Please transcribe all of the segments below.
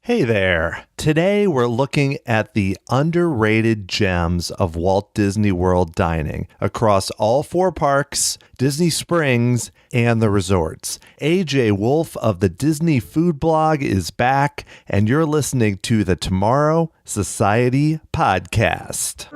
Hey there. Today we're looking at the underrated gems of Walt Disney World dining across all 4 parks, Disney Springs, and the resorts. AJ Wolfe of the Disney Food Blog is back, and you're listening to the Tomorrow Society podcast.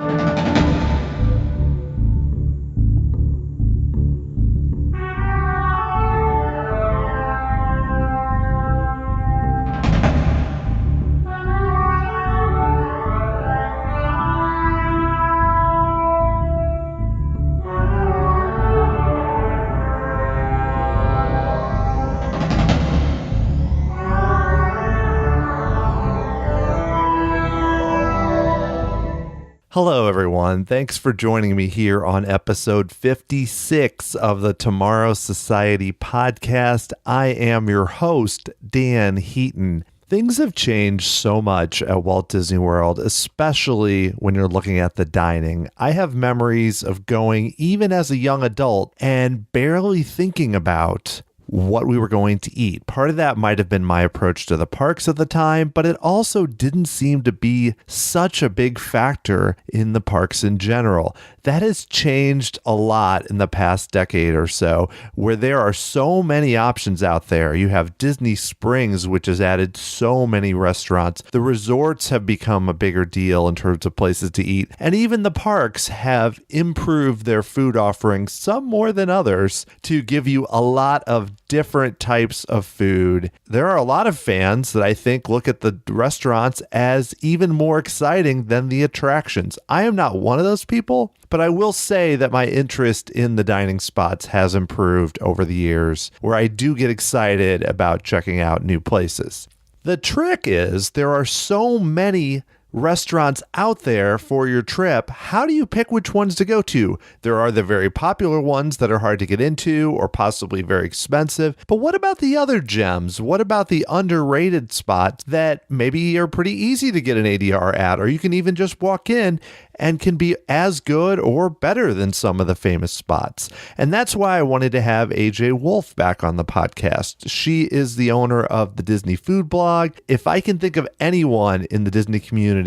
Hello, everyone. Thanks for joining me here on episode 56 of the Tomorrow Society podcast. I am your host, Dan Heaton. Things have changed so much at Walt Disney World, especially when you're looking at the dining. I have memories of going even as a young adult and barely thinking about what we were going to eat. Part of that might have been my approach to the parks at the time, but it also didn't seem to be such a big factor in the parks in general. That has changed a lot in the past decade or so, where there are so many options out there. You have Disney Springs, which has added so many restaurants. The resorts have become a bigger deal in terms of places to eat, and even the parks have improved their food offerings, some more than others, to give you a lot of different types of food. There are a lot of fans that I think look at the restaurants as even more exciting than the attractions. I am not one of those people, but I will say that my interest in the dining spots has improved over the years, where I do get excited about checking out new places. The trick is there are so many restaurants out there for your trip. How do you pick which ones to go to? There are the very popular ones that are hard to get into or possibly very expensive. But what about the other gems? What about the underrated spots that maybe are pretty easy to get an ADR at, or you can even just walk in and can be as good or better than some of the famous spots? And that's why I wanted to have AJ Wolfe back on the podcast. She is the owner of the Disney Food Blog. If I can think of anyone in the Disney community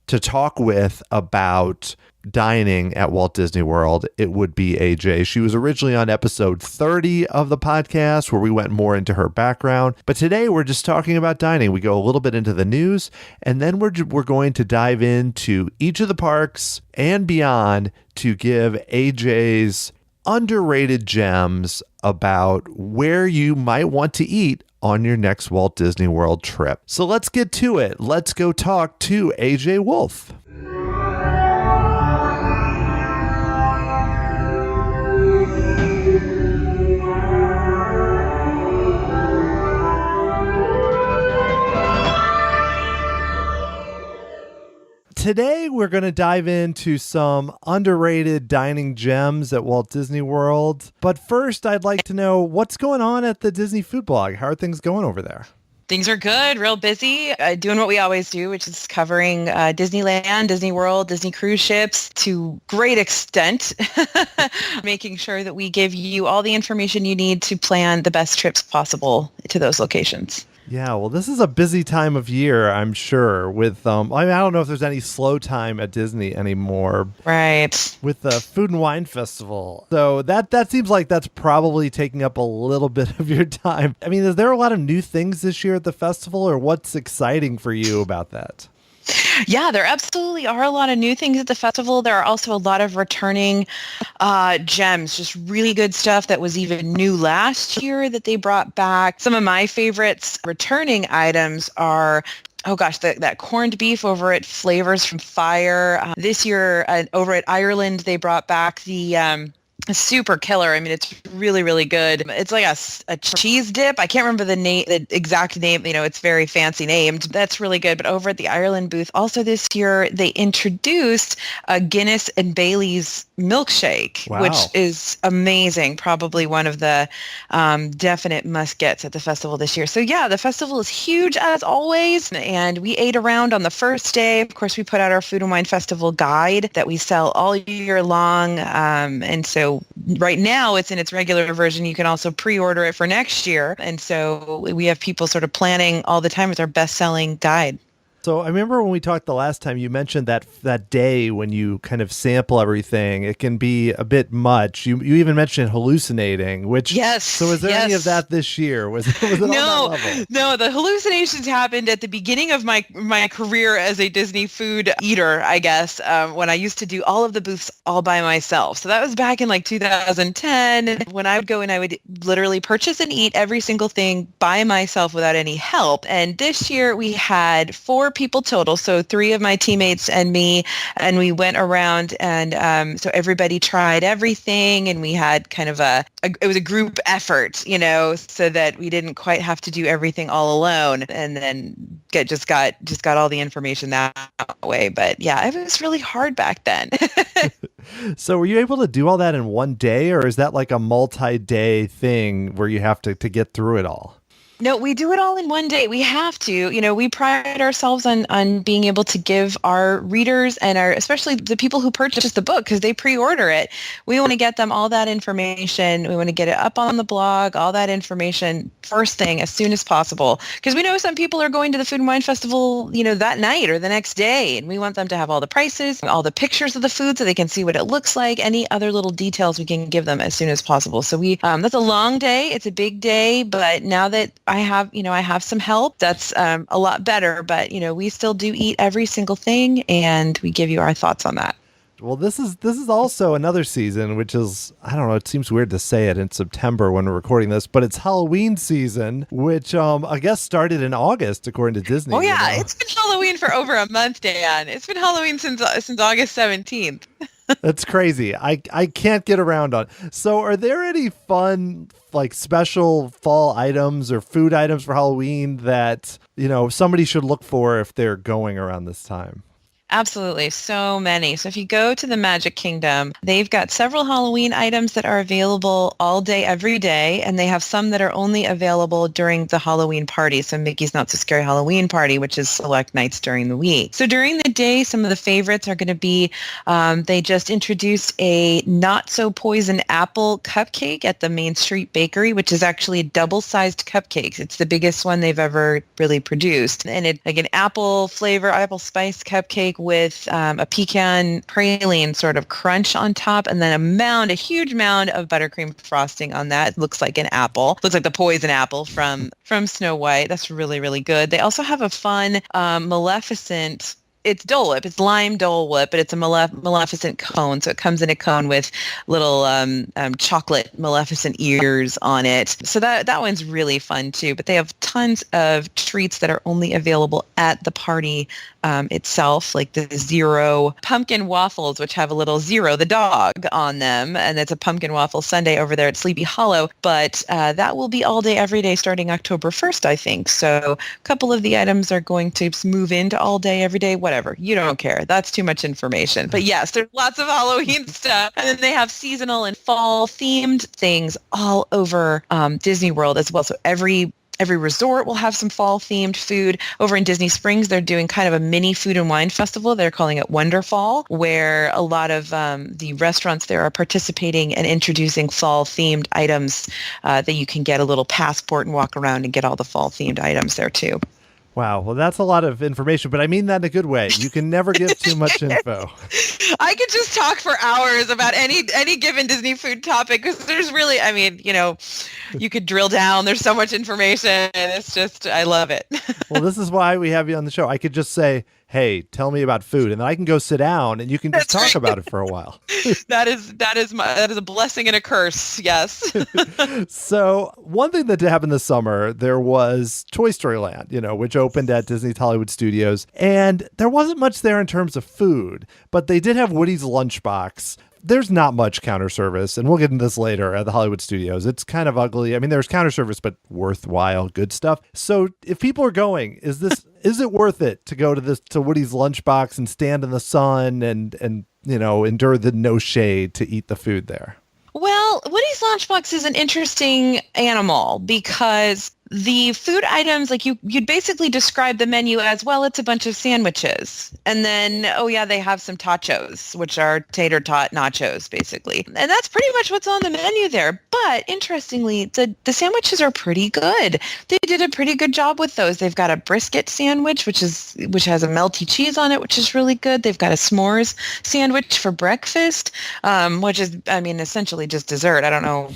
to talk with about dining at Walt Disney World, it would be AJ. She was originally on episode 30 of the podcast, where we went more into her background. But today we're just talking about dining. We go a little bit into the news, and then we're going to dive into each of the parks and beyond to give AJ's underrated gems about where you might want to eat on your next Walt Disney World trip. So let's get to it. Let's go talk to AJ Wolfe. Today, we're going to dive into some underrated dining gems at Walt Disney World. But first, I'd like to know what's going on at the Disney Food Blog. How are things going over there? Things are good, real busy, doing what we always do, which is covering Disneyland, Disney World, Disney cruise ships to great extent, making sure that we give you all the information you need to plan the best trips possible to those locations. Yeah, well, this is a busy time of year, I'm sure, with, I don't know if there's any slow time at Disney anymore. Right. With the Food and Wine Festival. So that seems like that's probably taking up a little bit of your time. I mean, is there a lot of new things this year at the festival, or what's exciting for you about that? Yeah, there absolutely are a lot of new things at the festival. There are also a lot of returning gems, just really good stuff that was even new last year that they brought back. Some of my favorites returning items are that corned beef over at Flavors from Fire. This year over at Ireland, they brought back the super killer. I mean, it's really, really good. It's like a cheese dip. I can't remember the exact name. It's very fancy named. That's really good. But over at the Ireland booth, also this year, they introduced a Guinness and Bailey's milkshake, wow, which is amazing. Probably one of the definite must-gets at the festival this year. So yeah, the festival is huge as always. And we ate around on the first day. Of course, we put out our Food and Wine Festival guide that we sell all year long. And so right now it's in its regular version. You can also pre-order it for next year. And so we have people sort of planning all the time. It's our best-selling guide. So I remember when we talked the last time, you mentioned that day when you kind of sample everything, it can be a bit much. You even mentioned hallucinating, which yes. So was there any of that this year? Was it on that level? No, the hallucinations happened at the beginning of my career as a Disney food eater, I guess, when I used to do all of the booths all by myself. So that was back in like 2010 when I would go and I would literally purchase and eat every single thing by myself without any help. And this year we had 4 people total, so 3 of my teammates and me, and we went around and so everybody tried everything, and we had kind of it was a group effort, so that we didn't quite have to do everything all alone, and then just got all the information that way. But yeah, it was really hard back then. So were you able to do all that in one day, or is that like a multi-day thing where you have to get through it all? No, we do it all in one day. We have to. We pride ourselves on being able to give our readers and especially the people who purchase the book, because they pre-order it. We want to get them all that information. We want to get it up on the blog, all that information first thing as soon as possible. Because we know some people are going to the Food and Wine Festival, that night or the next day. And we want them to have all the prices, all the pictures of the food so they can see what it looks like, any other little details we can give them as soon as possible. So that's a long day. It's a big day. But now that I have some help, that's a lot better, but we still do eat every single thing, and we give you our thoughts on that. Well, this is also another season, which is, I don't know, it seems weird to say it in September when we're recording this, but it's Halloween season, which I guess started in August, according to Disney. Oh yeah, It's been Halloween for over a month, Dan. It's been Halloween since August 17th. That's crazy. I can't get around on. So are there any fun, like special fall items or food items for Halloween that, somebody should look for if they're going around this time? Absolutely. So many. So if you go to the Magic Kingdom, they've got several Halloween items that are available all day, every day. And they have some that are only available during the Halloween party. So Mickey's Not So Scary Halloween Party, which is select nights during the week. So during the day, some of the favorites are going to be, they just introduced a Not So Poison Apple cupcake at the Main Street Bakery, which is actually a double-sized cupcake. It's the biggest one they've ever really produced. And it's like an apple flavor, apple spice cupcake with a pecan praline sort of crunch on top, and then a huge mound of buttercream frosting on that. It looks like an apple. Looks like the poison apple from Snow White. That's really, really good. They also have a fun Maleficent. It's Dole Whip. It's lime Dole Whip, but it's a Maleficent cone. So it comes in a cone with little chocolate Maleficent ears on it. So that one's really fun too. But they have tons of treats that are only available at the party itself, like the Zero pumpkin waffles, which have a little Zero, the dog, on them. And it's a pumpkin waffle sundae over there at Sleepy Hollow. But that will be all day, every day starting October 1st, I think. So a couple of the items are going to move into all day, every day, whatever. You don't care. That's too much information. But yes, there's lots of Halloween stuff. And then they have seasonal and fall themed things all over Disney World as well. So every resort will have some fall themed food. Over in Disney Springs, they're doing kind of a mini food and wine festival. They're calling it Wonderfall, where a lot of the restaurants there are participating and introducing fall themed items that you can get a little passport and walk around and get all the fall themed items there too. Wow. Well, that's a lot of information, but I mean that in a good way. You can never give too much info. I could just talk for hours about any given Disney food topic, because there's really, you could drill down. There's so much information. It's just, I love it. Well, this is why we have you on the show. I could just say, hey, tell me about food, and then I can go sit down and you can just talk about it for a while. That is a blessing and a curse. Yes. So one thing that happened this summer, there was Toy Story Land, which opened at Disney's Hollywood Studios, and there wasn't much there in terms of food, but they did have Woody's Lunchbox. There's not much counter service, and we'll get into this later at the Hollywood Studios. It's kind of ugly. I mean, there's counter service, but worthwhile, good stuff. So if people are going, is it worth it to go to Woody's Lunchbox and stand in the sun and endure the no shade to eat the food there? Well, Woody's Lunchbox is an interesting animal because the food items, like you'd basically describe the menu as, well, it's a bunch of sandwiches. And then, oh yeah, they have some tachos, which are tater tot nachos, basically. And that's pretty much what's on the menu there. But interestingly, the sandwiches are pretty good. They did a pretty good job with those. They've got a brisket sandwich, which has a melty cheese on it, which is really good. They've got a s'mores sandwich for breakfast, which is, I mean, essentially just dessert. I don't know,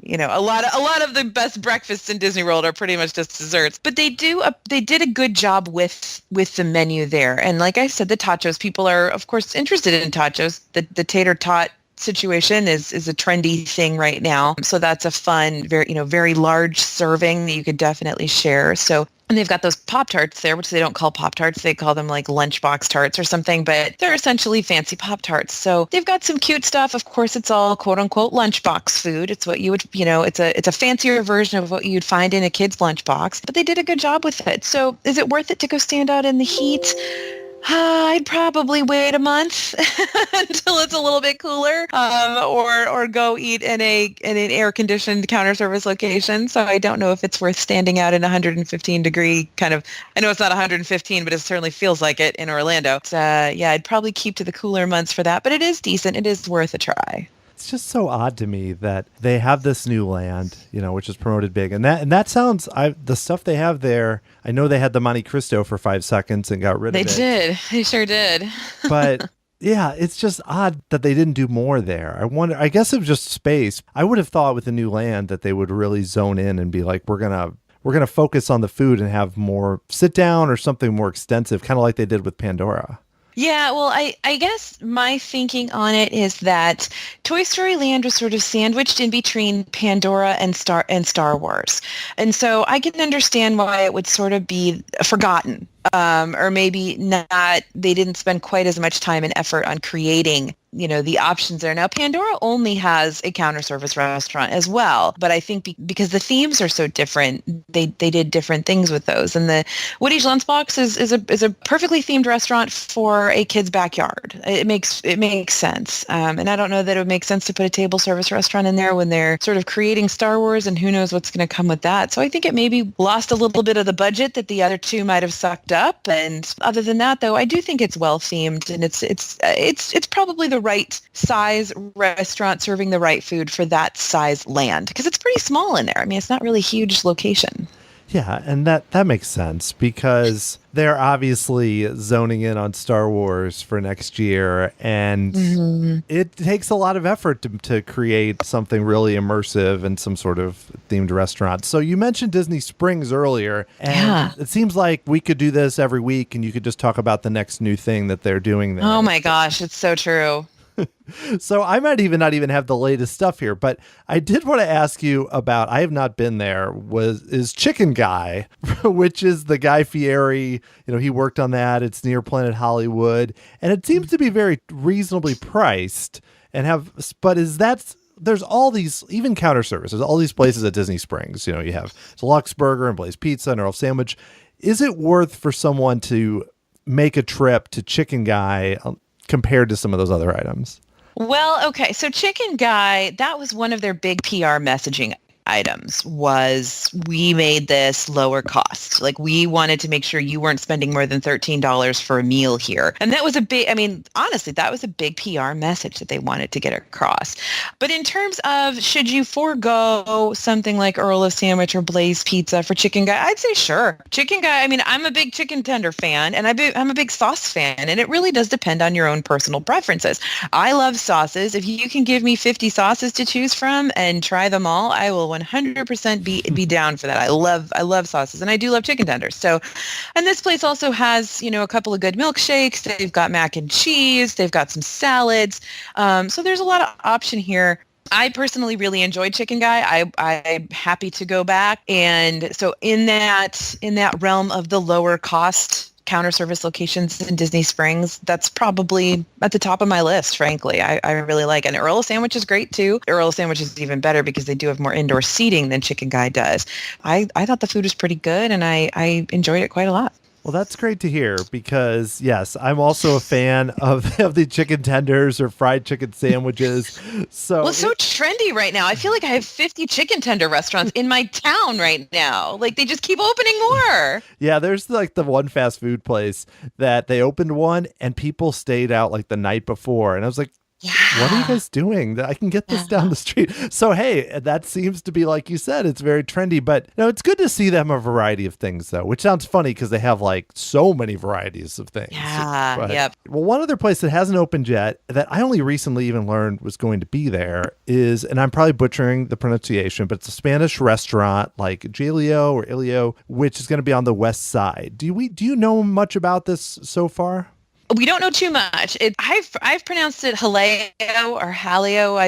a lot of the best breakfasts in Disney World are pretty much just desserts, but they did a good job with the menu there. And like I said, the tachos, people are of course interested in tachos. The tater tot situation is a trendy thing right now. So that's a fun, very large serving that you could definitely share. So, and they've got those Pop-Tarts there, which they don't call Pop-Tarts. They call them like lunchbox tarts or something, but they're essentially fancy Pop-Tarts. So they've got some cute stuff. Of course, it's all quote unquote lunchbox food. It's what you would, it's a fancier version of what you'd find in a kid's lunchbox, but they did a good job with it. So is it worth it to go stand out in the heat? I'd probably wait a month until it's a little bit cooler, or go eat in an air-conditioned counter service location. So I don't know if it's worth standing out in 115 degree kind of. I know it's not 115, but it certainly feels like it in Orlando. So, I'd probably keep to the cooler months for that. But it is decent. It is worth a try. It's just so odd to me that they have this new land, which is promoted big. And that sounds, the stuff they have there, I know they had the Monte Cristo for 5 seconds and got rid of it. They did. They sure did. But yeah, it's just odd that they didn't do more there. I guess it was just space. I would have thought with the new land that they would really zone in and be like, we're going to focus on the food and have more sit down or something more extensive, kind of like they did with Pandora. Yeah, well, I guess my thinking on it is that Toy Story Land was sort of sandwiched in between Pandora and Star Wars. And so I can understand why it would sort of be forgotten. Or maybe not, they didn't spend quite as much time and effort on creating, the options there. Now, Pandora only has a counter service restaurant as well, but I think because the themes are so different, they did different things with those. And the Woody's Lunchbox is a perfectly themed restaurant for a kid's backyard. It makes sense. And I don't know that it would make sense to put a table service restaurant in there when they're sort of creating Star Wars, and who knows what's going to come with that. So I think it maybe lost a little bit of the budget that the other two might have sucked up. And other than that, though, I do think it's well themed, and it's probably the right size restaurant serving the right food for that size land, because it's pretty small in there. I mean, it's not really a huge location. Yeah, and that makes sense because they're obviously zoning in on Star Wars for next year, and it takes a lot of effort to create something really immersive and some sort of themed restaurant. So you mentioned Disney Springs earlier, and it seems like we could do this every week, and you could just talk about the next new thing that they're doing there. Oh my gosh, it's so true. So I might not even have the latest stuff here, but I did want to ask you about, I have not been there, is Chicken Guy, which is the Guy Fieri, he worked on that. It's near Planet Hollywood, and it seems to be very reasonably priced there's all these, even counter service, there's all these places at Disney Springs. You have Deluxe Burger and Blaze Pizza and Earl Sandwich. Is it worth for someone to make a trip to Chicken Guy compared to some of those other items? Well, okay. So Chicken Guy, that was one of their big PR messaging items, was we made this lower cost. Like, we wanted to make sure you weren't spending more than $13 for a meal here. And that was honestly, that was a big PR message that they wanted to get across. But in terms of, should you forego something like Earl of Sandwich or Blaze Pizza for Chicken Guy, I'd say sure. Chicken Guy, I'm a big chicken tender fan, and I'm a big sauce fan, and it really does depend on your own personal preferences. I love sauces. If you can give me 50 sauces to choose from and try them all, I will 100% be down for that. I love sauces, and I do love chicken tenders. So, and this place also has, a couple of good milkshakes. They've got mac and cheese. They've got some salads. So there's a lot of option here. I personally really enjoyed Chicken Guy. I'm happy to go back. And so in that realm of the lower cost counter service locations in Disney Springs, that's probably at the top of my list, frankly. I really like it. And Earl Sandwich is great too. Earl Sandwich is even better because they do have more indoor seating than Chicken Guy does. I thought the food was pretty good, and I enjoyed it quite a lot. Well, that's great to hear because, yes, I'm also a fan of the chicken tenders or fried chicken sandwiches. Well, So it's so trendy right now. I feel like I have 50 chicken tender restaurants in my town right now. Like they just keep opening more. yeah, there's like the one fast food place that they opened one and people stayed out like the night before. And I was like, what are you Yeah. guys doing? I can get this down Yeah. the street. So, hey, that seems to be, like you said, it's very trendy. But it's good to see them a variety of things, though, which sounds funny because they have like so many varieties of things. Yeah. But, Yep. well, one other place that hasn't opened yet that I only recently even learned was going to be there is, and I'm probably butchering the pronunciation, but it's a Spanish restaurant like Jaleo or Ilio, which is going to be on the west side. Do you know much about this so far? We don't know too much. I've pronounced it Haleo or Haleo.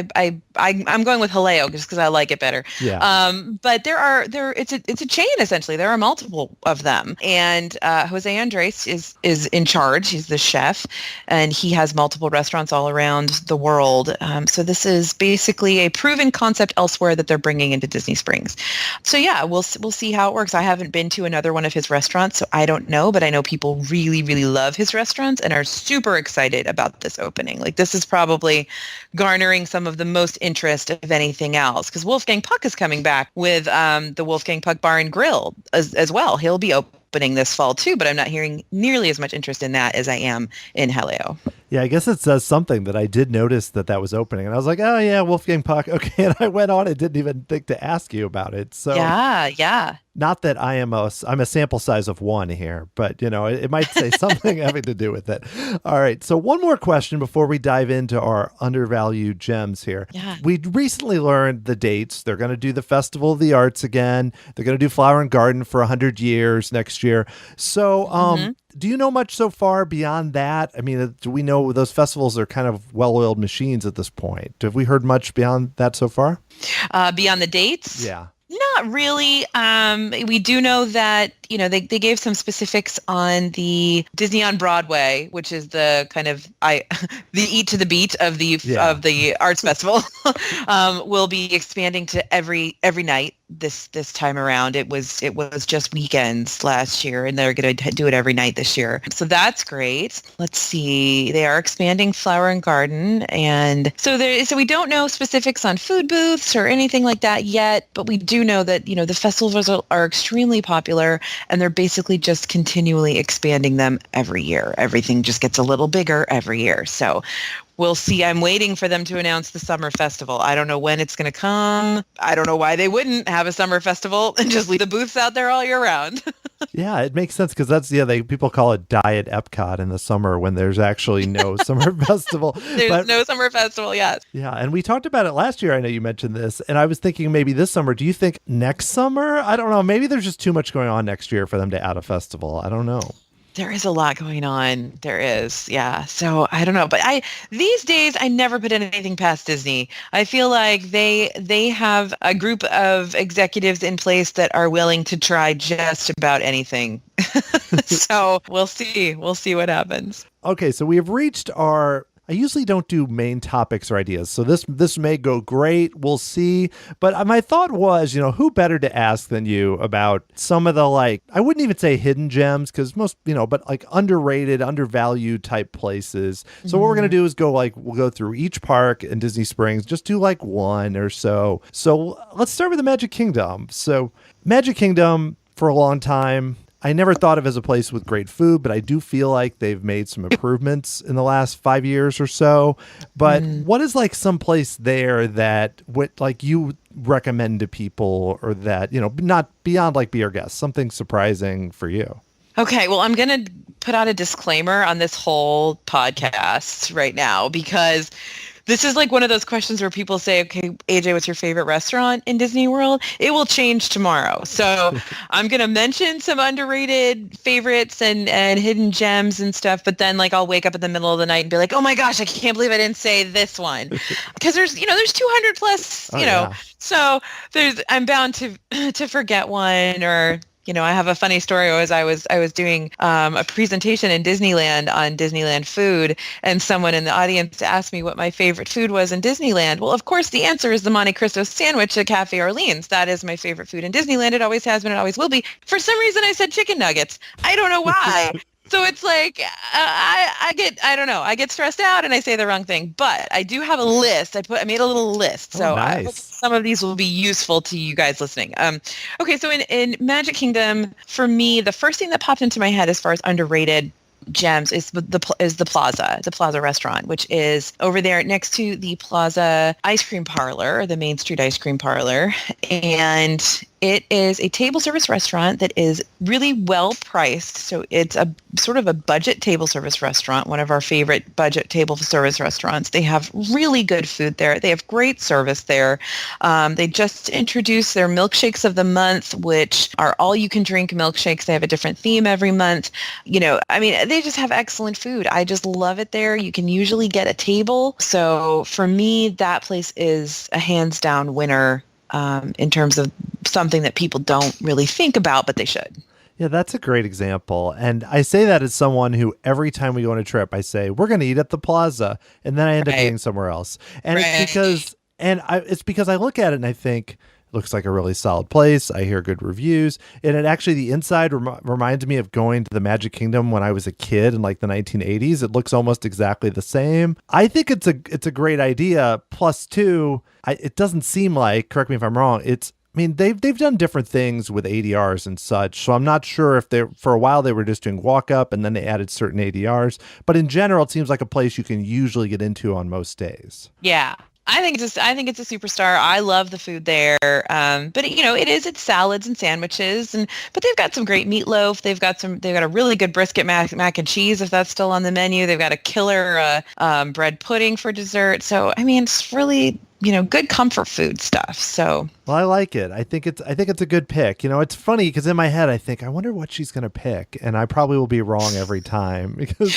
I'm going with Haleo just because I like it better. Yeah. But it's a chain essentially. There are multiple of them, and Jose Andres is in charge. He's the chef, and he has multiple restaurants all around the world. So this is basically a proven concept elsewhere that they're bringing into Disney Springs. So yeah, we'll see how it works. I haven't been to another one of his restaurants, so I don't know. But I know people really really love his restaurants and are super excited about this opening. Like this is probably garnering some of the most interest of anything else because Wolfgang Puck is coming back with the Wolfgang Puck Bar and Grill as well. He'll be opening this fall too, but I'm not hearing nearly as much interest in that as I am in Helio. Yeah, I guess it says something that I did notice that was opening. And I was like, oh, yeah, Wolfgang Puck. Okay. And I went on and didn't even think to ask you about it. So Yeah. not that I'm a sample size of one here, but, it might say something having to do with it. All right. So one more question before we dive into our undervalued gems here. Yeah. We recently learned the dates. They're going to do the Festival of the Arts again. They're going to do Flower and Garden for 100 years next year. So do you know much so far beyond that? I mean, do we know those festivals are kind of well-oiled machines at this point? Have we heard much beyond that so far? Beyond the dates? Yeah. Not really. We do know that, they gave some specifics on the Disney on Broadway, which is the kind of the eat to the beat of the arts festival, will be expanding to every night this time around. It was just weekends last year, and they're going to do it every night this year. So that's great. Let's see. They are expanding Flower and Garden, and so we don't know specifics on food booths or anything like that yet, but we do know that the festivals are extremely popular, and they're basically just continually expanding them every year. Everything just gets a little bigger every year. So we'll see. I'm waiting for them to announce the summer festival. I don't know when it's going to come. I don't know why they wouldn't have a summer festival and just leave the booths out there all year round. Yeah, it makes sense because people call it Diet Epcot in the summer when there's actually no summer festival. There's no summer festival yet. Yeah, and we talked about it last year. I know you mentioned this, and I was thinking maybe this summer. Do you think next summer? I don't know. Maybe there's just too much going on next year for them to add a festival. I don't know. There is a lot going on. There is. Yeah. So I don't know. But these days, I never put anything past Disney. I feel like they have a group of executives in place that are willing to try just about anything. So we'll see. We'll see what happens. Okay. So we have reached I usually don't do main topics or ideas. So this may go great. We'll see. But my thought was, who better to ask than you about some of the, I wouldn't even say hidden gems because most, but like underrated, undervalued type places. So what we're going to do is we'll go through each park in Disney Springs, just do one or so. So let's start with the Magic Kingdom. So Magic Kingdom for a long time, I never thought of as a place with great food, but I do feel like they've made some improvements in the last 5 years or so. But what is some place there that you recommend to people or that, not beyond be our guest, something surprising for you? Okay, well, I'm going to put out a disclaimer on this whole podcast right now because this is one of those questions where people say, okay, AJ, what's your favorite restaurant in Disney World? It will change tomorrow. So I'm going to mention some underrated favorites and hidden gems and stuff. But then I'll wake up in the middle of the night and be like, oh my gosh, I can't believe I didn't say this one. Because there's 200 plus, Yeah. so I'm bound to forget one or I have a funny story. I was doing a presentation in Disneyland on Disneyland food, and someone in the audience asked me what my favorite food was in Disneyland. Well, of course, the answer is the Monte Cristo sandwich at Cafe Orleans. That is my favorite food in Disneyland. It always has been. It always will be. For some reason, I said chicken nuggets. I don't know why. So it's like, I don't know, I get stressed out and I say the wrong thing, but I do have a list. I made a little list. So I hope some of these will be useful to you guys listening. Okay. So in Magic Kingdom, for me, the first thing that popped into my head as far as underrated gems is the Plaza restaurant, which is over there next to the Plaza ice cream parlor, the Main Street ice cream parlor. And it is a table service restaurant that is really well priced. So it's a sort of a budget table service restaurant, one of our favorite budget table service restaurants. They have really good food there. They have great service there. They just introduced their milkshakes of the month, which are all you can drink milkshakes. They have a different theme every month. They just have excellent food. I just love it there. You can usually get a table. So for me, that place is a hands down winner in terms of something that people don't really think about, but they should. Yeah, that's a great example. And I say that as someone who every time we go on a trip, I say, we're going to eat at the Plaza. And then I end up eating somewhere else. And it's because I look at it and I think, it looks like a really solid place. I hear good reviews. And the inside reminds me of going to the Magic Kingdom when I was a kid in like the 1980s. It looks almost exactly the same. I think it's a great idea. Plus two, it doesn't seem like, correct me if I'm wrong, they've done different things with ADRs and such. So I'm not sure if for a while they were just doing walk up and then they added certain ADRs. But in general, it seems like a place you can usually get into on most days. Yeah. I think it's a superstar. I love the food there. But it's salads and sandwiches, but they've got some great meatloaf. They've got a really good brisket mac and cheese, if that's still on the menu. They've got a killer bread pudding for dessert. So it's really, good comfort food stuff. So, well, I like it. I think it's a good pick. It's funny because in my head I think, I wonder what she's going to pick, and I probably will be wrong every time because.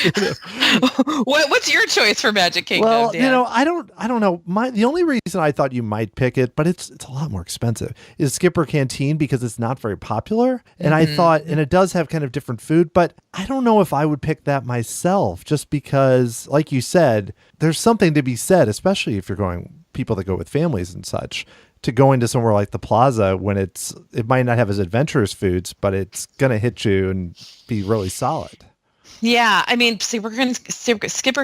What's your choice for Magic Kingdom? Well, Dan? I don't know. The only reason I thought you might pick it, but it's a lot more expensive, is Skipper Canteen, because it's not very popular, and I thought, and it does have kind of different food, but I don't know if I would pick that myself, just because, like you said, there's something to be said, especially if you're going. People that go with families and such, to go into somewhere like the Plaza when it might not have as adventurous foods, but it's going to hit you and be really solid. Yeah, Skipper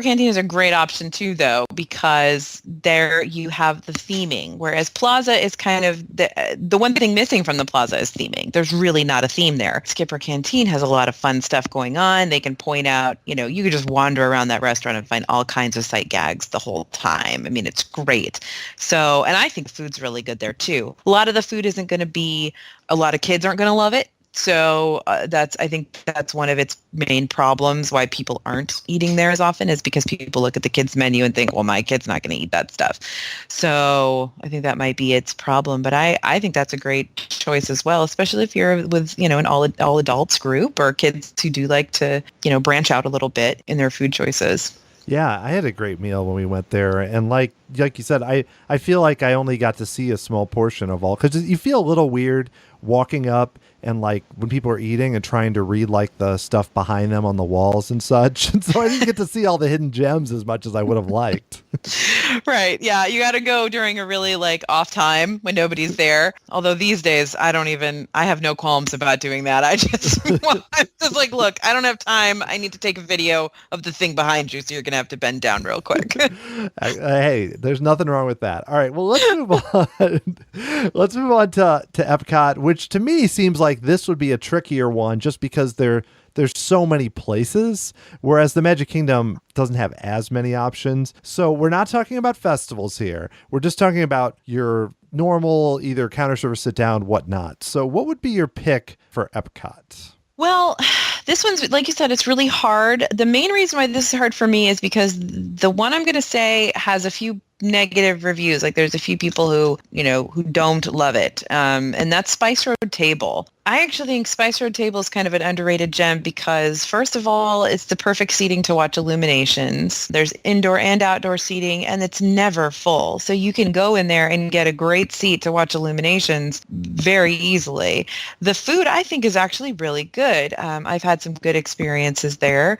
Canteen is a great option too, though, because there you have the theming, whereas Plaza is kind of the one thing missing from the Plaza is theming. There's really not a theme there. Skipper Canteen has a lot of fun stuff going on. They can point out, you could just wander around that restaurant and find all kinds of sight gags the whole time. It's great. So, and I think food's really good there too. A lot of the food isn't going to be, a lot of kids aren't going to love it. So I think that's one of its main problems, why people aren't eating there as often, is because people look at the kids' menu and think, well, my kid's not going to eat that stuff. So I think that might be its problem. But I think that's a great choice as well, especially if you're with, an all adults group or kids who do like to, branch out a little bit in their food choices. Yeah, I had a great meal when we went there. And like you said, I feel like I only got to see a small portion of all, because you feel a little weird walking up and like when people are eating and trying to read like the stuff behind them on the walls and such. And so I didn't get to see all the hidden gems as much as I would have liked. Right. Yeah. You got to go during a really off time when nobody's there. Although these days I have no qualms about doing that. I'm just like, look, I don't have time. I need to take a video of the thing behind you. So you're going to have to bend down real quick. Hey, there's nothing wrong with that. All right. Well, let's move on. Let's move on to Epcot, which to me seems like this would be a trickier one just because there's so many places, whereas the Magic Kingdom doesn't have as many options. So we're not talking about festivals here. We're just talking about your normal, either counter service, sit down, whatnot. So what would be your pick for Epcot? Well, this one's, like you said, it's really hard. The main reason why this is hard for me is because the one I'm going to say has a few negative reviews. Like there's a few people who don't love it. And that's Spice Road Table. I actually think Spice Road Table is kind of an underrated gem because, first of all, it's the perfect seating to watch illuminations. There's indoor and outdoor seating, and it's never full. So you can go in there and get a great seat to watch illuminations very easily. The food, I think, is actually really good. I've had some good experiences there.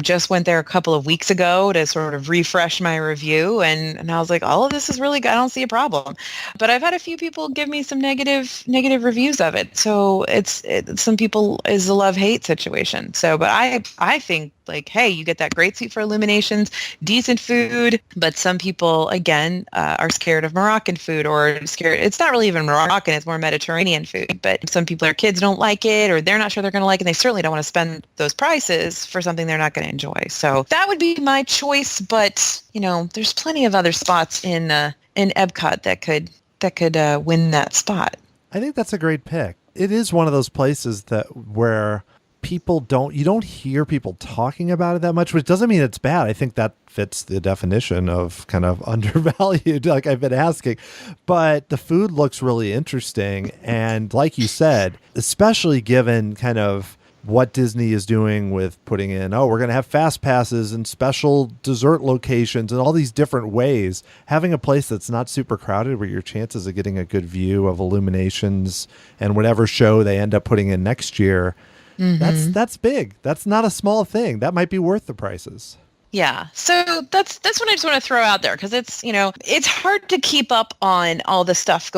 Just went there a couple of weeks ago to sort of refresh my review, and I was like, all of this is really good. I don't see a problem. But I've had a few people give me some negative reviews of it. So it's some people is a love-hate situation. So, but I think like, hey, you get that great seat for illuminations, decent food, but some people, again, are scared of Moroccan food or scared. It's not really even Moroccan, it's more Mediterranean food. But some people, their kids don't like it or they're not sure they're going to like it. And they certainly don't want to spend those prices for something they're not going to enjoy. So that would be my choice. But, there's plenty of other spots in Epcot that could win that spot. I think that's a great pick. It is one of those places where you don't hear people talking about it that much, which doesn't mean it's bad. I think that fits the definition of kind of undervalued, like I've been asking. But the food looks really interesting. And like you said, especially given kind of what Disney is doing with putting in, we're going to have fast passes and special dessert locations and all these different ways. Having a place that's not super crowded where your chances of getting a good view of illuminations and whatever show they end up putting in next year, that's big. That's not a small thing. That might be worth the prices. Yeah. So that's what I just want to throw out there because it's hard to keep up on all the stuff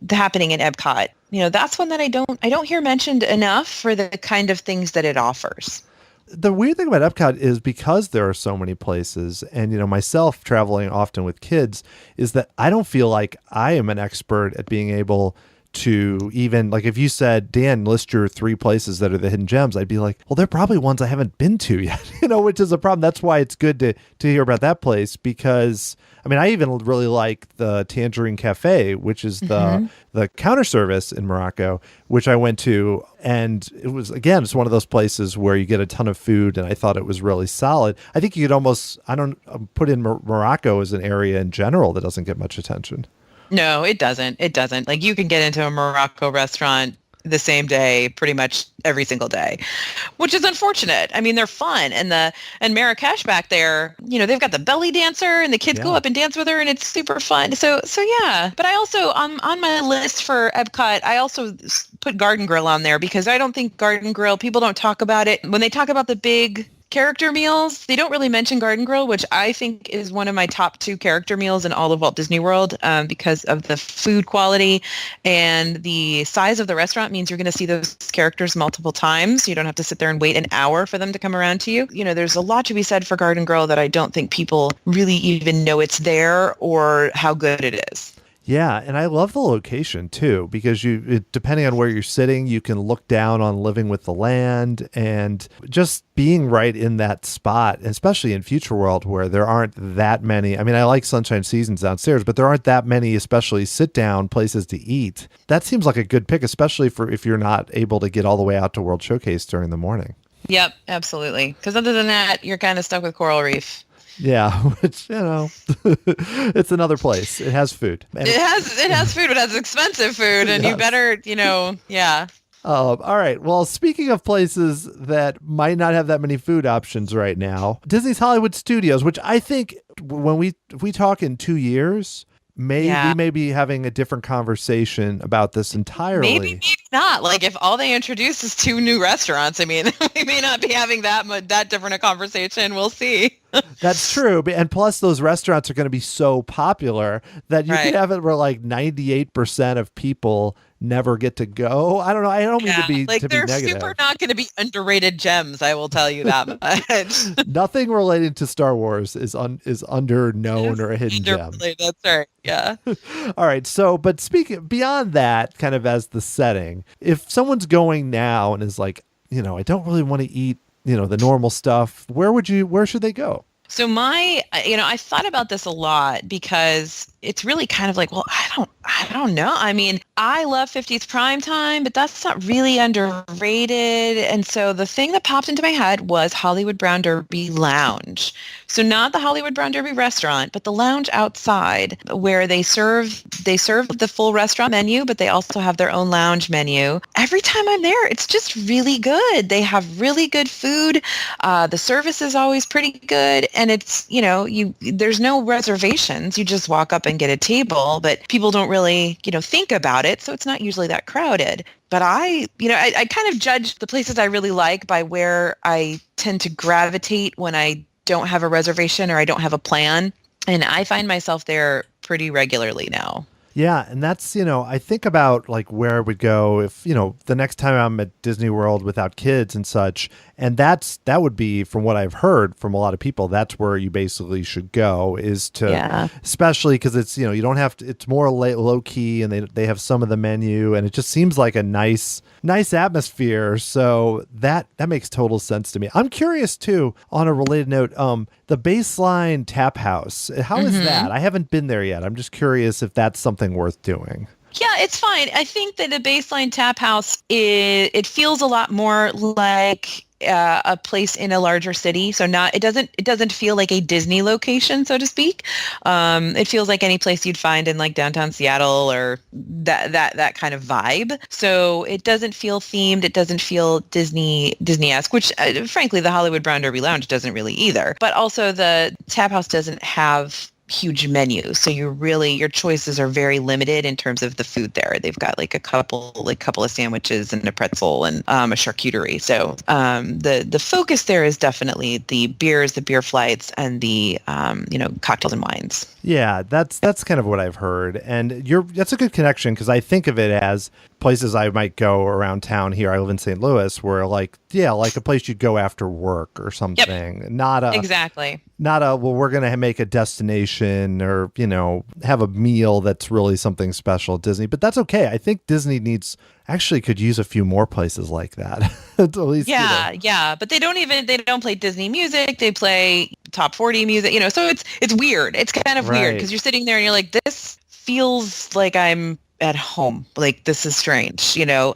happening in Epcot. That's one that I don't hear mentioned enough for the kind of things that it offers. The weird thing about Epcot is because there are so many places and, myself traveling often with kids is that I don't feel like I am an expert at being able to even, like, if you said, Dan, list your 3 places that are the hidden gems, I'd be like, well, they're probably ones I haven't been to yet, which is a problem. That's why it's good to hear about that place because, I even really like the Tangerine Cafe, which is the counter service in Morocco, which I went to. And it was, again, it's one of those places where you get a ton of food. And I thought it was really solid. I think you could almost, put in Morocco as an area in general that doesn't get much attention. No, it doesn't. It doesn't. Like you can get into a Morocco restaurant the same day, pretty much every single day, which is unfortunate. They're fun. And Marrakesh back there, they've got the belly dancer and the kids go up and dance with her and it's super fun. So yeah, but I also, on my list for Epcot, I also put Garden Grill on there because I don't think Garden Grill, people don't talk about it. When they talk about the big character meals, they don't really mention Garden Grill, which I think is one of my top 2 character meals in all of Walt Disney World because of the food quality and the size of the restaurant means you're going to see those characters multiple times. You don't have to sit there and wait an hour for them to come around to you. There's a lot to be said for Garden Grill that I don't think people really even know it's there or how good it is. Yeah, and I love the location too because depending on where you're sitting, you can look down on Living with the Land and just being right in that spot, especially in Future World where there aren't that many. I like Sunshine Seasons downstairs, but there aren't that many, especially sit-down places to eat. That seems like a good pick, especially for if you're not able to get all the way out to World Showcase during the morning. Yep, absolutely. Because other than that, you're kind of stuck with Coral Reef. Yeah, which, it's another place. It has food. And it has food, but it has expensive food, and you better, yeah. All right. Well, speaking of places that might not have that many food options right now, Disney's Hollywood Studios, which I think when we talk in 2 years, we may be having a different conversation about this entirely. Maybe not. Like if all they introduce is 2 new restaurants, we may not be having that different a conversation. We'll see. That's true. And plus those restaurants are going to be so popular that you could have it where like 98% of people never get to go. I don't know. I don't mean to be negative. They're super not going to be underrated gems. I will tell you that much. Nothing related to Star Wars is under known or a hidden gem. That's right. Yeah. All right. So, but speaking beyond that, kind of as the setting, if someone's going now and is like, I don't really want to eat, the normal stuff, where should they go? So I thought about this a lot because it's really kind of like, well, I don't know. I mean, I love 50s prime time, but that's not really underrated. And so the thing that popped into my head was Hollywood Brown Derby Lounge. So not the Hollywood Brown Derby restaurant, but the lounge outside where they serve the full restaurant menu, but they also have their own lounge menu. Every time I'm there, it's just really good. They have really good food. The service is always pretty good, and it's, there's no reservations. You just walk up and get a table, but people don't really, think about it, so it's not usually that crowded. But I kind of judge the places I really like by where I tend to gravitate when I don't have a reservation or I don't have a plan. And I find myself there pretty regularly now. Yeah, and that's, I think about like where I would go if, the next time I'm at Disney World without kids and such. And that would be, from what I've heard from a lot of people, that's where you basically should go, is to, especially because it's, you don't have to, it's more low key, and they have some of the menu, and it just seems like a nice atmosphere. So that makes total sense to me. I'm curious too, on a related note, the Baseline Tap House, how is that? I haven't been there yet. I'm just curious if that's something worth doing. Yeah, it's fine. I think that the Baseline Tap House, it feels a lot more like a place in a larger city. So it doesn't feel like a Disney location, so to speak. It feels like any place you'd find in like downtown Seattle or that kind of vibe. So it doesn't feel themed. It doesn't feel Disney-esque, which frankly, the Hollywood Brown Derby Lounge doesn't really either. But also the Tap House doesn't have huge menu, so your choices are very limited in terms of the food there. They've got like a couple of sandwiches and a pretzel and a charcuterie. So the focus there is definitely the beers, the beer flights, and the cocktails and wines. Yeah, that's kind of what I've heard, and that's a good connection, because I think of it as places I might go around town here. I live in St. Louis, where like a place you'd go after work or something. Yep. Not a well, we're gonna make a destination or have a meal that's really something special at Disney. But that's okay. I think Disney could use a few more places like that. At least, yeah. But they don't play Disney music. They play top 40 music. So it's weird. It's kind of weird, because you're sitting there and you're like, this feels like I'm at home. Like, this is strange. So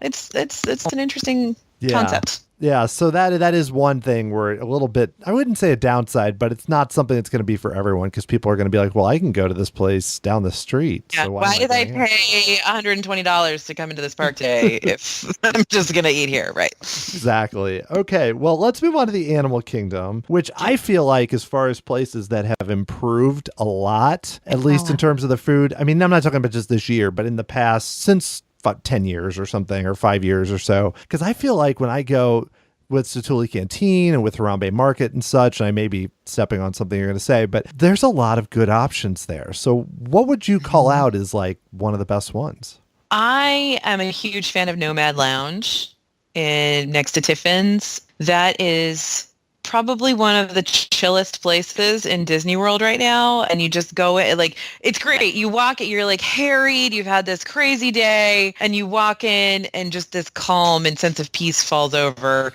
it's an interesting concept. Yeah, so that is one thing where a little bit, I wouldn't say a downside, but it's not something that's going to be for everyone, because people are going to be like, well, I can go to this place down the street. Yeah, so why did I pay $120 to come into this park today if I'm just going to eat here, right? Exactly. Okay, well, let's move on to the Animal Kingdom, which I feel like, as far as places that have improved a lot, at least in terms of the food. I mean, I'm not talking about just this year, but in the past, since 10 years or something, or 5 years or so, because I feel like when I go with Satuli Canteen and with Harambe Market and such, and I may be stepping on something you're going to say, but there's a lot of good options there. So what would you call out as like one of the best ones? I am a huge fan of Nomad Lounge next to Tiffin's. That is probably one of the chillest places in Disney World right now. And you just go in, like, it's great. You walk it, you're like harried, you've had this crazy day, and you walk in and just this calm and sense of peace falls over.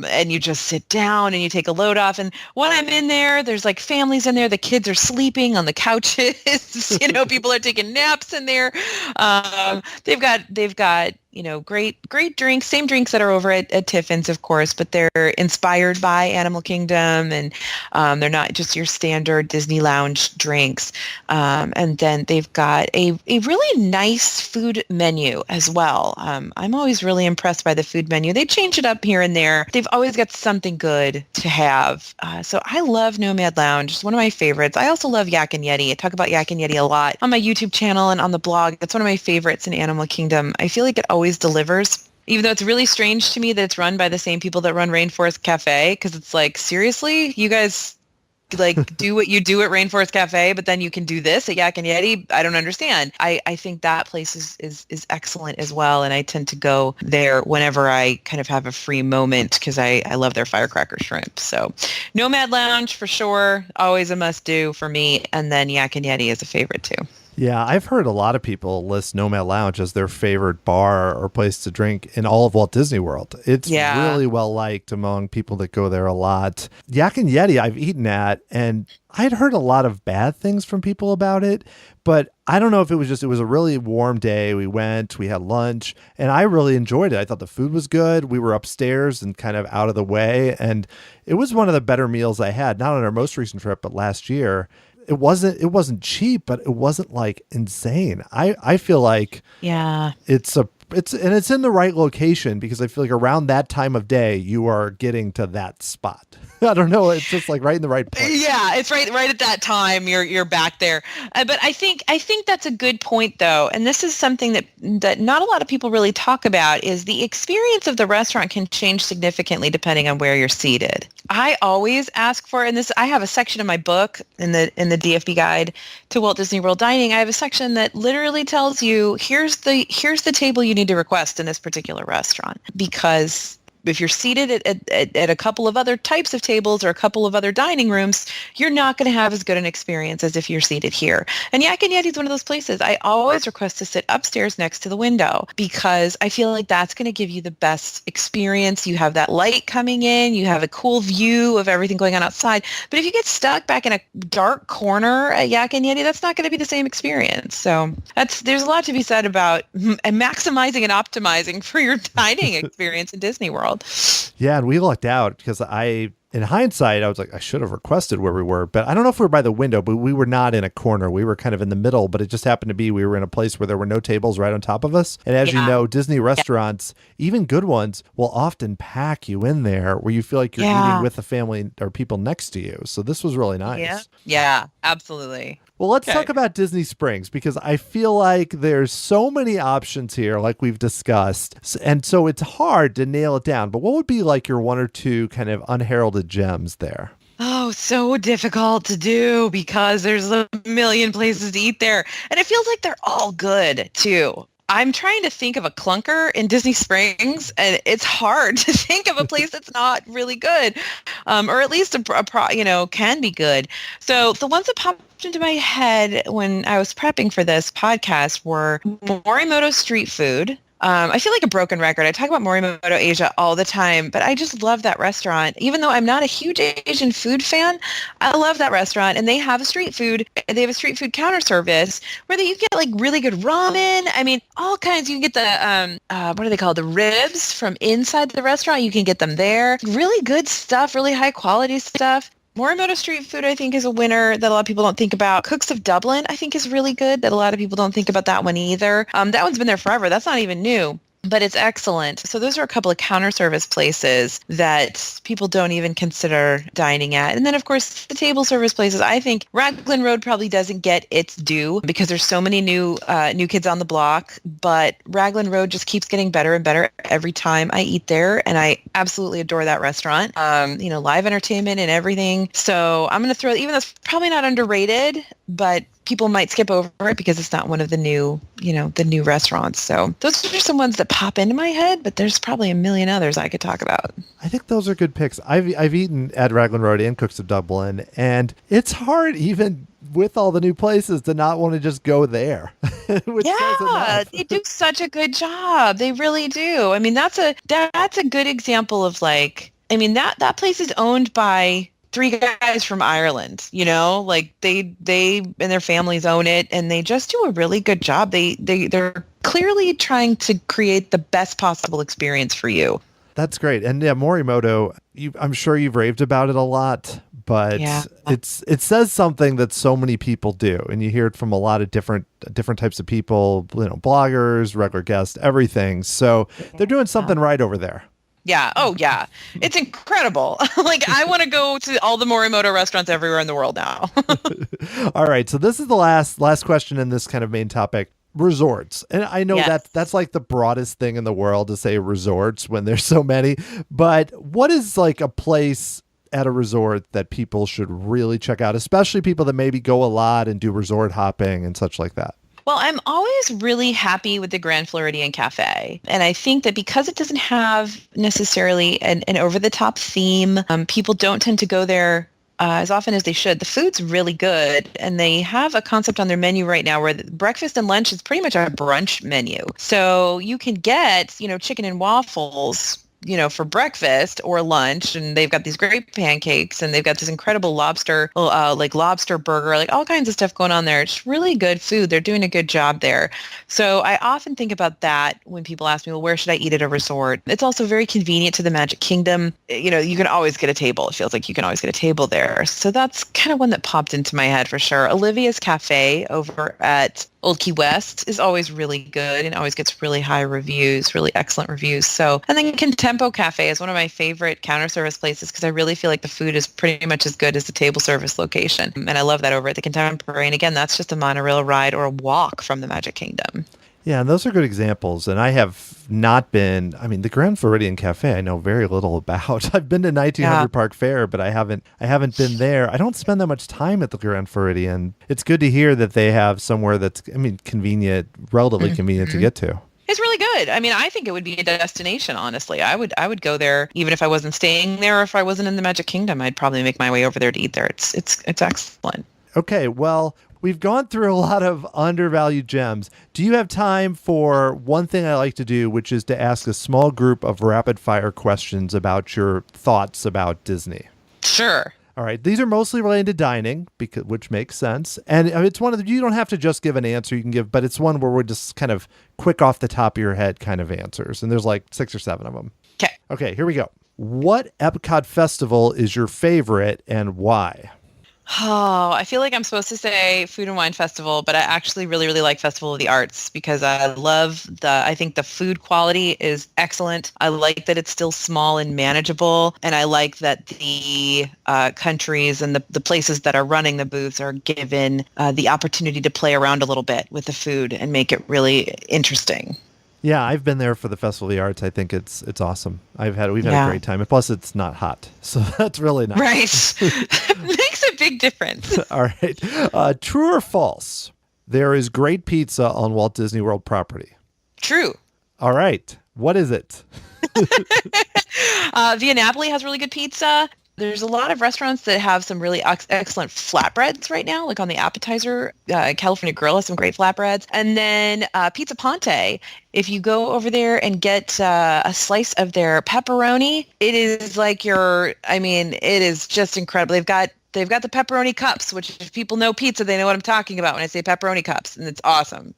And you just sit down and you take a load off. And when I'm in there, there's like families in there. The kids are sleeping on the couches. People are taking naps in there. They've got great drinks, same drinks that are over at Tiffin's, of course, but they're inspired by Animal Kingdom, and they're not just your standard Disney lounge drinks. And then they've got a really nice food menu as well. I'm always really impressed by the food menu. They change it up here and there. They've always got something good to have. So I love Nomad Lounge. It's one of my favorites. I also love Yak and Yeti. I talk about Yak and Yeti a lot on my YouTube channel and on the blog. It's one of my favorites in Animal Kingdom. I feel like it always delivers, even though it's really strange to me that it's run by the same people that run Rainforest Cafe, because it's like, seriously, you guys like do what you do at Rainforest Cafe, but then you can do this at Yak and Yeti. I don't understand. I think that place is excellent as well, and I tend to go there whenever I kind of have a free moment, because I love their firecracker shrimp. So Nomad Lounge for sure, always a must do for me, and then Yak and Yeti is a favorite too. Yeah, I've heard a lot of people list Nomad Lounge as their favorite bar or place to drink in all of Walt Disney World. It's Yeah. really well liked among people that go there a lot. Yak and Yeti I've eaten at, and I'd heard a lot of bad things from people about it, but I don't know if it was a really warm day. We went, we had lunch, and I really enjoyed it. I thought the food was good. We were upstairs and kind of out of the way, and it was one of the better meals I had, not on our most recent trip, but last year. It wasn't cheap, but it wasn't like insane. I feel like Yeah. it's in the right location because I feel like around that time of day you are getting to that spot. I don't know, it's just like right in the right place. Yeah, it's right at that time you're back there. But I think that's a good point though, and this is something that not a lot of people really talk about is the experience of the restaurant can change significantly depending on where you're seated. I always ask for, and this I have a section in my book in the DFB guide to Walt Disney World dining. I have a section that literally tells you here's the table you need to request in this particular restaurant, because if you're seated at a couple of other types of tables or a couple of other dining rooms, you're not going to have as good an experience as if you're seated here. And Yak and Yeti is one of those places. I always request to sit upstairs next to the window because I feel like that's going to give you the best experience. You have that light coming in. You have a cool view of everything going on outside. But if you get stuck back in a dark corner at Yak and Yeti, that's not going to be the same experience. So there's a lot to be said about maximizing and optimizing for your dining experience in Disney World. Yeah, and we lucked out because in hindsight, I was like, I should have requested where we were, but I don't know if we were by the window, but we were not in a corner. We were kind of in the middle, but it just happened to be we were in a place where there were no tables right on top of us. And as you know, Disney restaurants, even good ones, will often pack you in there where you feel like you're eating with the family or people next to you. So this was really nice. Yeah, absolutely. Well, let's talk about Disney Springs because I feel like there's so many options here, like we've discussed. And so it's hard to nail it down. But what would be like your one or two kind of unheralded gems there? Oh, so difficult to do because there's a million places to eat there. And it feels like they're all good, too. I'm trying to think of a clunker in Disney Springs, and it's hard to think of a place that's not really good, or at least can be good. So the ones that popped into my head when I was prepping for this podcast were Morimoto Street Food. I feel like a broken record. I talk about Morimoto Asia all the time, but I just love that restaurant. Even though I'm not a huge Asian food fan, I love that restaurant. And they have a street food counter service where you get like really good ramen. I mean, all kinds. You can get the, what are they called? The ribs from inside the restaurant. You can get them there. Really good stuff, really high quality stuff. Morimoto Street Food, I think, is a winner that a lot of people don't think about. Cooks of Dublin, I think, is really good that a lot of people don't think about that one either. That one's been there forever. That's not even new, but it's excellent. So those are a couple of counter service places that people don't even consider dining at. And then, of course, the table service places. I think Raglan Road probably doesn't get its due because there's so many new kids on the block, but Raglan Road just keeps getting better and better every time I eat there, and I absolutely adore that restaurant. Live entertainment and everything. So I'm going to throw, even though it's probably not underrated, but people might skip over it because it's not one of the new restaurants. So those are some ones that pop into my head, but there's probably a million others I could talk about. I think those are good picks. I've eaten at Raglan Road and Cooks of Dublin, and it's hard even with all the new places to not want to just go there. Yeah, they do such a good job. They really do. I mean, that's a good example of that place is owned by three guys from Ireland, like they and their families own it, and they just do a really good job. They're clearly trying to create the best possible experience for you. That's great. And yeah, Morimoto, I'm sure you've raved about it a lot, but it says something that so many people do, and you hear it from a lot of different types of people, bloggers, regular guests, everything. So they're doing something right over there. Yeah. Oh, yeah. It's incredible. I want to go to all the Morimoto restaurants everywhere in the world now. All right. So this is the last question in this kind of main topic. Resorts. And I know that's like the broadest thing in the world to say resorts when there's so many. But what is like a place at a resort that people should really check out, especially people that maybe go a lot and do resort hopping and such like that? Well, I'm always really happy with the Grand Floridian Cafe. And I think that because it doesn't have necessarily an over-the-top theme, people don't tend to go there as often as they should. The food's really good, and they have a concept on their menu right now where the breakfast and lunch is pretty much a brunch menu. So you can get, chicken and waffles, for breakfast or lunch, and they've got these great pancakes, and they've got this incredible lobster, like lobster burger, like all kinds of stuff going on there. It's really good food. They're doing a good job there. So I often think about that when people ask me, well, where should I eat at a resort? It's also very convenient to the Magic Kingdom. You can always get a table. It feels like you can always get a table there. So that's kind of one that popped into my head for sure. Olivia's Cafe over at Old Key West is always really good and always gets really high reviews, really excellent reviews. So, and then Contempo Cafe is one of my favorite counter service places because I really feel like the food is pretty much as good as the table service location. And I love that over at the Contemporary. And again, that's just a monorail ride or a walk from the Magic Kingdom. Yeah, and those are good examples. And I have not been, the Grand Floridian Cafe I know very little about. I've been to 1900 Park Fair, but I haven't been there. I don't spend that much time at the Grand Floridian. It's good to hear that they have somewhere that's, convenient, relatively convenient to get to. It's really good. I think it would be a destination, honestly. I would go there even if I wasn't staying there or if I wasn't in the Magic Kingdom. I'd probably make my way over there to eat there. It's excellent. Okay, well, we've gone through a lot of undervalued gems. Do you have time for one thing I like to do, which is to ask a small group of rapid fire questions about your thoughts about Disney? Sure. All right. These are mostly related to dining, which makes sense. And it's one of you don't have to just give an answer you can give, but it's one where we're just kind of quick off the top of your head kind of answers. And there's like 6 or 7 of them. Okay, here we go. What Epcot festival is your favorite and why? Oh, I feel like I'm supposed to say Food and Wine Festival, but I actually really, really like Festival of the Arts because I think the food quality is excellent. I like that it's still small and manageable. And I like that the countries and the places that are running the booths are given the opportunity to play around a little bit with the food and make it really interesting. Yeah, I've been there for the Festival of the Arts. I think it's awesome. We've had a great time. And plus, it's not hot, so that's really nice. Right, makes a big difference. All right, true or false? There is great pizza on Walt Disney World property. True. All right, what is it? Via Napoli has really good pizza. There's a lot of restaurants that have some really excellent flatbreads right now, like on the appetizer. California Grill has some great flatbreads. And then Pizza Ponte, if you go over there and get a slice of their pepperoni, it is like it is just incredible. They've got the pepperoni cups, which if people know pizza, they know what I'm talking about when I say pepperoni cups, and it's awesome.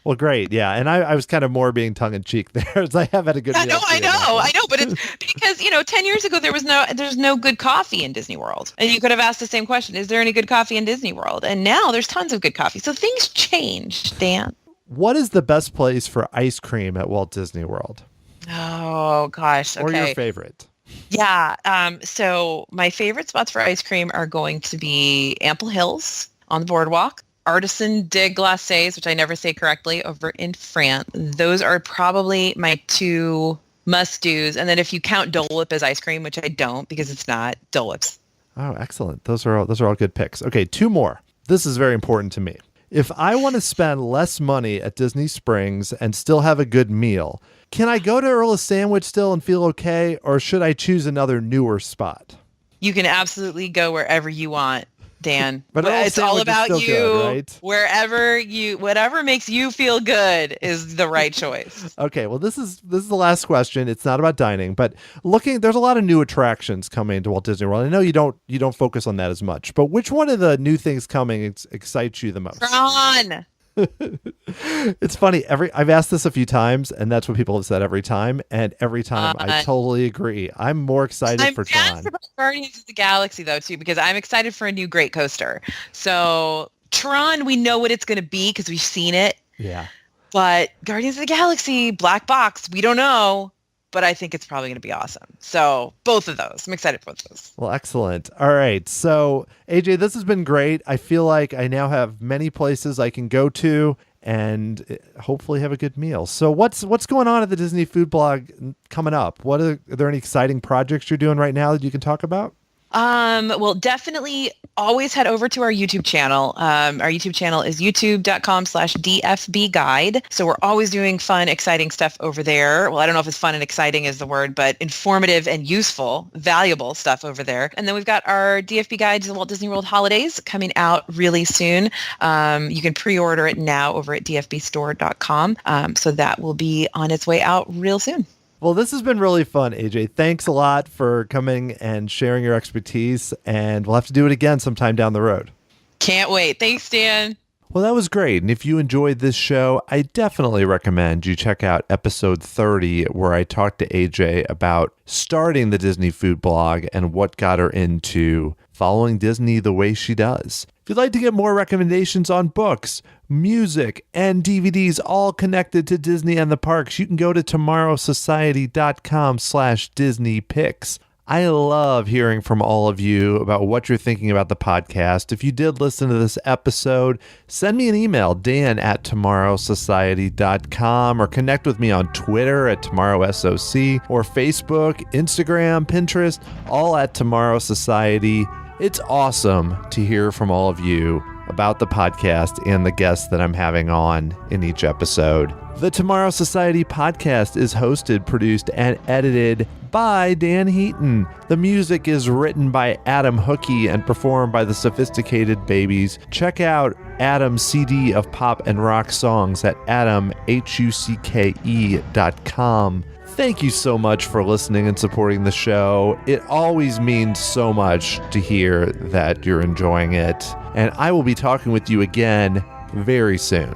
Well, great. Yeah. And I was kind of more being tongue in cheek there as I have had a good meal. I know. But it's because, 10 years ago, there's no good coffee in Disney World. And you could have asked the same question. Is there any good coffee in Disney World? And now there's tons of good coffee. So things change, Dan. What is the best place for ice cream at Walt Disney World? Oh, gosh. Okay. Or your favorite? Yeah. So my favorite spots for ice cream are going to be Ample Hills on the boardwalk. Artisan de Glacés, which I never say correctly, over in France. Those are probably my 2 must-dos. And then if you count Dole Whip as ice cream, which I don't because it's not, Dole Whips. Oh, excellent. Those are all good picks. Okay, 2 more. This is very important to me. If I want to spend less money at Disney Springs and still have a good meal, can I go to Earl's Sandwich still and feel okay, or should I choose another newer spot? You can absolutely go wherever you want, Dan. But it's all about you. Good, right? Whatever makes you feel good is the right choice. Okay, well, this is the last question. It's not about dining, but there's a lot of new attractions coming to Walt Disney World. I know you don't focus on that as much, but which one of the new things coming excites you the most? Tron. It's funny. I've asked this a few times, and that's what people have said every time. And every time, I totally agree. I'm more excited for Tron. I'm about Guardians of the Galaxy though too, because I'm excited for a new Great Coaster. So Tron, we know what it's going to be because we've seen it. Yeah. But Guardians of the Galaxy, black box, we don't know. But I think it's probably going to be awesome. So both of those. I'm excited for both of those. Well, excellent. All right. So, AJ, this has been great. I feel like I now have many places I can go to and hopefully have a good meal. So what's going on at the Disney Food Blog coming up? Are there any exciting projects you're doing right now that you can talk about? Well, definitely always head over to our YouTube channel. Our YouTube channel is youtube.com/DFB guide. So we're always doing fun, exciting stuff over there. Well, I don't know if it's fun and exciting is the word, but informative and useful, valuable stuff over there. And then we've got our DFB guide to the Walt Disney World holidays coming out really soon. You can pre-order it now over at dfbstore.com. So that will be on its way out real soon. Well, this has been really fun, AJ. Thanks a lot for coming and sharing your expertise, and we'll have to do it again sometime down the road. Can't wait. Thanks, Dan. Well, that was great. And if you enjoyed this show, I definitely recommend you check out episode 30, where I talked to AJ about starting the Disney food blog and what got her into following Disney the way she does. If you'd like to get more recommendations on books, music, and DVDs all connected to Disney and the parks, you can go to tomorrowsociety.com/DisneyPicks. I love hearing from all of you about what you're thinking about the podcast. If you did listen to this episode, send me an email, dan@tomorrowsociety.com, or connect with me on Twitter @TomorrowSOC, or Facebook, Instagram, Pinterest, all at Tomorrow Society. It's awesome to hear from all of you about the podcast and the guests that I'm having on in each episode. The Tomorrow Society podcast is hosted, produced, and edited by Dan Heaton. The music is written by Adam Hookey and performed by the Sophisticated Babies. Check out Adam's CD of pop and rock songs at adamhucke.com. Thank you so much for listening and supporting the show. It always means so much to hear that you're enjoying it. And I will be talking with you again very soon.